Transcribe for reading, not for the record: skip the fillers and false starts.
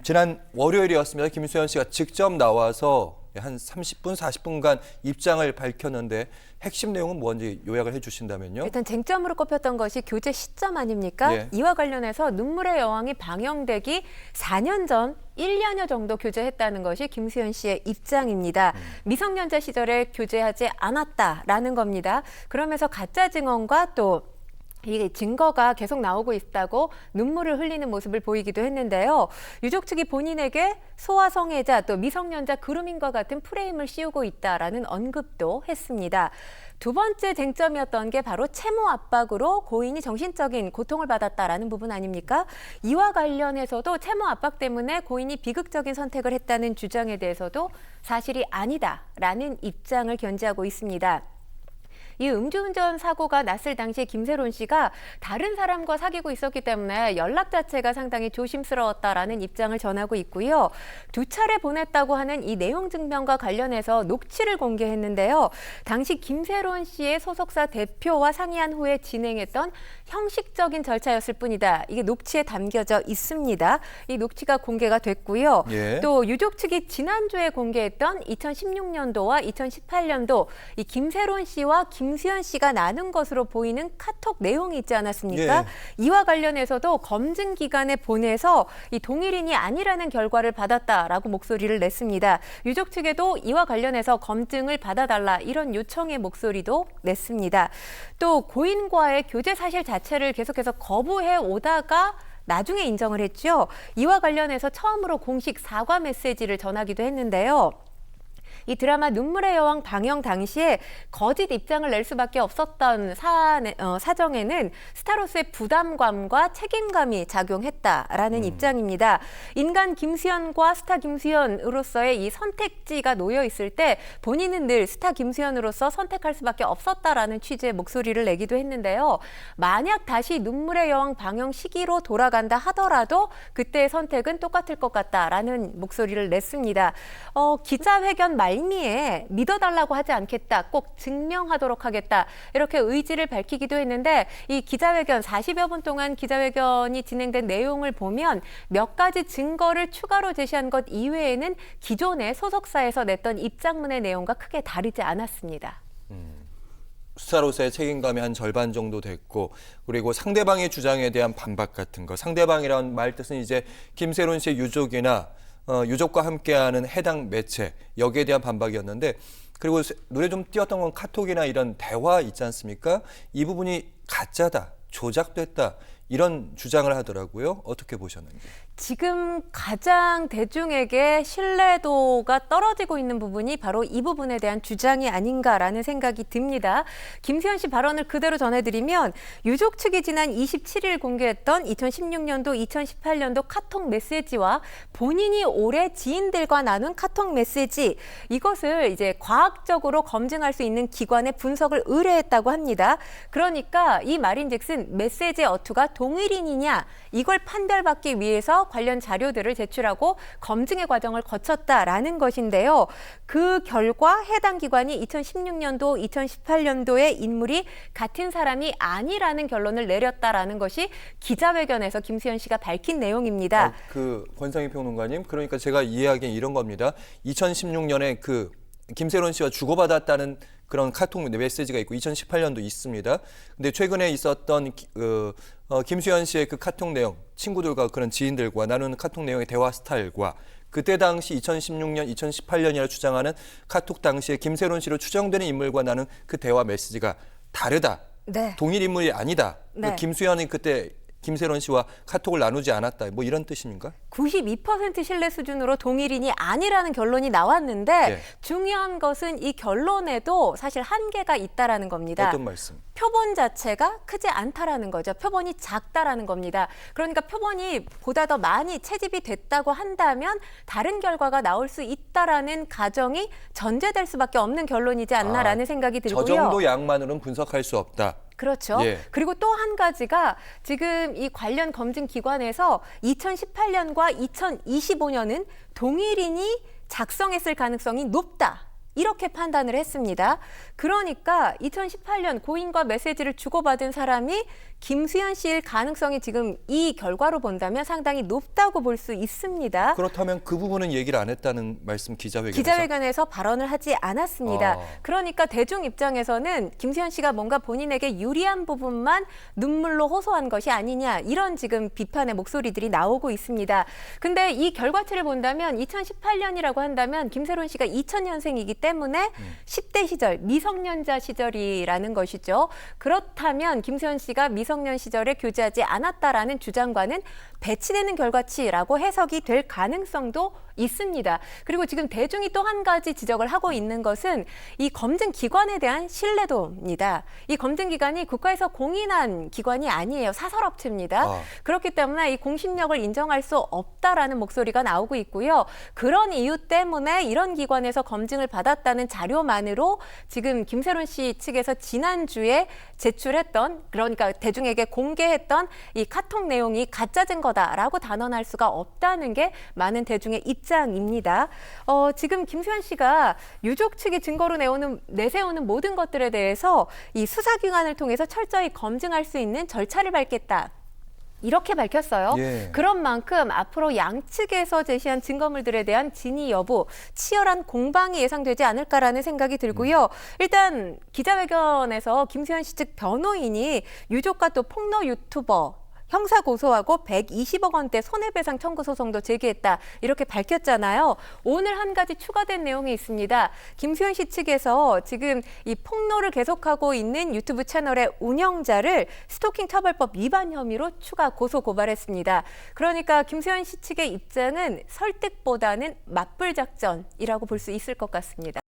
지난 월요일이었습니다. 김수현 씨가 직접 나와서 한 30분, 40분간 입장을 밝혔는데 핵심 내용은 뭔지 요약을 해주신다면요. 일단 쟁점으로 꼽혔던 것이 교재 시점 아닙니까? 예. 이와 관련해서 눈물의 여왕이 방영되기 4년 전 1년여 정도 교제했다는 것이 김수현 씨의 입장입니다. 미성년자 시절에 교제하지 않았다라는 겁니다. 그러면서 가짜 증언과 또 이 증거가 계속 나오고 있다고 눈물을 흘리는 모습을 보이기도 했는데요. 유족 측이 본인에게 소아성애자 또 미성년자 그루밍과 같은 프레임을 씌우고 있다라는 언급도 했습니다. 두 번째 쟁점이었던 게 바로 채무 압박으로 고인이 정신적인 고통을 받았다라는 부분 아닙니까? 이와 관련해서도 채무 압박 때문에 고인이 비극적인 선택을 했다는 주장에 대해서도 사실이 아니다라는 입장을 견지하고 있습니다. 이 음주운전 사고가 났을 당시에 김세론 씨가 다른 사람과 사귀고 있었기 때문에 연락 자체가 상당히 조심스러웠다라는 입장을 전하고 있고요. 두 차례 보냈다고 하는 이 내용 증명과 관련해서 녹취를 공개했는데요. 당시 김세론 씨의 소속사 대표와 상의한 후에 진행했던 형식적인 절차였을 뿐이다. 이게 녹취에 담겨져 있습니다. 이 녹취가 공개가 됐고요. 예. 또 유족 측이 지난주에 공개했던 2016년도와 2018년도 이 김세론 씨와 김수현 씨가 나눈 것으로 보이는 카톡 내용이 있지 않았습니까? 예. 이와 관련해서도 검증 기관에 보내서 이 동일인이 아니라는 결과를 받았다라고 목소리를 냈습니다. 유족 측에도 이와 관련해서 검증을 받아달라 이런 요청의 목소리도 냈습니다. 또 고인과의 교제 사실 자체를 계속해서 거부해 오다가 나중에 인정을 했죠. 이와 관련해서 처음으로 공식 사과 메시지를 전하기도 했는데요. 이 드라마 눈물의 여왕 방영 당시에 거짓 입장을 낼 수밖에 없었던 사정에는 스타로서의 부담감과 책임감이 작용했다라는 입장입니다. 인간 김수현과 스타 김수현으로서의 이 선택지가 놓여 있을 때 본인은 늘 스타 김수현으로서 선택할 수밖에 없었다라는 취지의 목소리를 내기도 했는데요. 만약 다시 눈물의 여왕 방영 시기로 돌아간다 하더라도 그때의 선택은 똑같을 것 같다라는 목소리를 냈습니다. 기자회견 말미에 믿어달라고 하지 않겠다, 꼭 증명하도록 하겠다 이렇게 의지를 밝히기도 했는데 이 기자회견 40여 분 동안 기자회견이 진행된 내용을 보면 몇 가지 증거를 추가로 제시한 것 이외에는 기존의 소속사에서 냈던 입장문의 내용과 크게 다르지 않았습니다. 스타로서의 책임감이 한 절반 정도 됐고, 그리고 상대방의 주장에 대한 반박 같은 거, 상대방이라는 말 뜻은 이제 김세론 씨의 유족이나 유족과 함께하는 해당 매체, 여기에 대한 반박이었는데, 그리고 눈에 좀 띄었던 건 카톡이나 이런 대화 있지 않습니까? 이 부분이 가짜다, 조작됐다, 이런 주장을 하더라고요. 어떻게 보셨는지. 지금 가장 대중에게 신뢰도가 떨어지고 있는 부분이 바로 이 부분에 대한 주장이 아닌가라는 생각이 듭니다. 김수현 씨 발언을 그대로 전해드리면 유족 측이 지난 27일 공개했던 2016년도, 2018년도 카톡 메시지와 본인이 올해 지인들과 나눈 카톡 메시지, 이것을 이제 과학적으로 검증할 수 있는 기관에 분석을 의뢰했다고 합니다. 그러니까 이 말인즉슨 메시지의 어투가 동일인이냐, 이걸 판별받기 위해서 관련 자료들을 제출하고 검증의 과정을 거쳤다라는 것인데요. 그 결과 해당 기관이 2016년도, 2018년도의 인물이 같은 사람이 아니라는 결론을 내렸다라는 것이 기자회견에서 김수현 씨가 밝힌 내용입니다. 권상희 평론가님, 그러니까 제가 이해하기엔 이런 겁니다. 2016년에 김세론 씨와 주고받았다는 그런 카톡 메시지가 있고 2018년도 있습니다. 근데 최근에 있었던 김수현 씨의 그 카톡 내용, 친구들과 그런 지인들과 나누는 카톡 내용의 대화 스타일과 그때 당시 2016년, 2018년이라 주장하는 카톡 당시에 김세론 씨로 추정되는 인물과 나눈 그 대화 메시지가 다르다. 네. 동일 인물이 아니다. 네. 김수현이 그때 김세론 씨와 카톡을 나누지 않았다. 뭐 이런 뜻입니까? 92% 신뢰 수준으로 동일인이 아니라는 결론이 나왔는데 예. 중요한 것은 이 결론에도 사실 한계가 있다라는 겁니다. 어떤 말씀? 표본 자체가 크지 않다라는 거죠. 표본이 작다라는 겁니다. 그러니까 표본이 보다 더 많이 채집이 됐다고 한다면 다른 결과가 나올 수 있다라는 가정이 전제될 수밖에 없는 결론이지 않나라는 생각이 들고요. 저 정도 양만으로는 분석할 수 없다. 그렇죠. 예. 그리고 또 한 가지가 지금 이 관련 검증 기관에서 2018년과 2025년은 동일인이 작성했을 가능성이 높다. 이렇게 판단을 했습니다. 그러니까 2018년 고인과 메시지를 주고받은 사람이 김수현 씨일 가능성이 지금 이 결과로 본다면 상당히 높다고 볼 수 있습니다. 그렇다면 그 부분은 얘기를 안 했다는 말씀 기자회견에서? 기자회견에서 발언을 하지 않았습니다. 아. 그러니까 대중 입장에서는 김수현 씨가 뭔가 본인에게 유리한 부분만 눈물로 호소한 것이 아니냐 이런 지금 비판의 목소리들이 나오고 있습니다. 근데 이 결과치를 본다면 2018년이라고 한다면 김세론 씨가 2000년생이기 때문에 10대 시절 미성년자 시절이라는 것이죠. 그렇다면 김수현 씨가 미성년 시절에 교제하지 않았다라는 주장과는 배치되는 결과치라고 해석이 될 가능성도 있습니다. 그리고 지금 대중이 또 한 가지 지적을 하고 있는 것은 이 검증 기관에 대한 신뢰도입니다. 이 검증 기관이 국가에서 공인한 기관이 아니에요. 사설업체입니다. 아. 그렇기 때문에 이 공신력을 인정할 수 없다라는 목소리가 나오고 있고요. 그런 이유 때문에 이런 기관에서 검증을 받았다는 자료만으로 지금 김세론 씨 측에서 지난주에 제출했던, 그러니까 대중에게 공개했던 이 카톡 내용이 가짜 증거다라고 단언할 수가 없다는 게 많은 대중의 입장입니다. 지금 김수현 씨가 유족 측이 증거로 내세우는 모든 것들에 대해서 이 수사기관을 통해서 철저히 검증할 수 있는 절차를 밟겠다. 이렇게 밝혔어요. 예. 그런 만큼 앞으로 양측에서 제시한 증거물들에 대한 진위 여부, 치열한 공방이 예상되지 않을까라는 생각이 들고요. 일단 기자회견에서 김수현 씨 측 변호인이 유족과 또 폭로 유튜버 형사 고소하고 120억 원대 손해배상 청구 소송도 제기했다. 이렇게 밝혔잖아요. 오늘 한 가지 추가된 내용이 있습니다. 김수현 씨 측에서 지금 이 폭로를 계속하고 있는 유튜브 채널의 운영자를 스토킹 처벌법 위반 혐의로 추가 고소 고발했습니다. 그러니까 김수현 씨 측의 입장은 설득보다는 맞불 작전이라고 볼 수 있을 것 같습니다.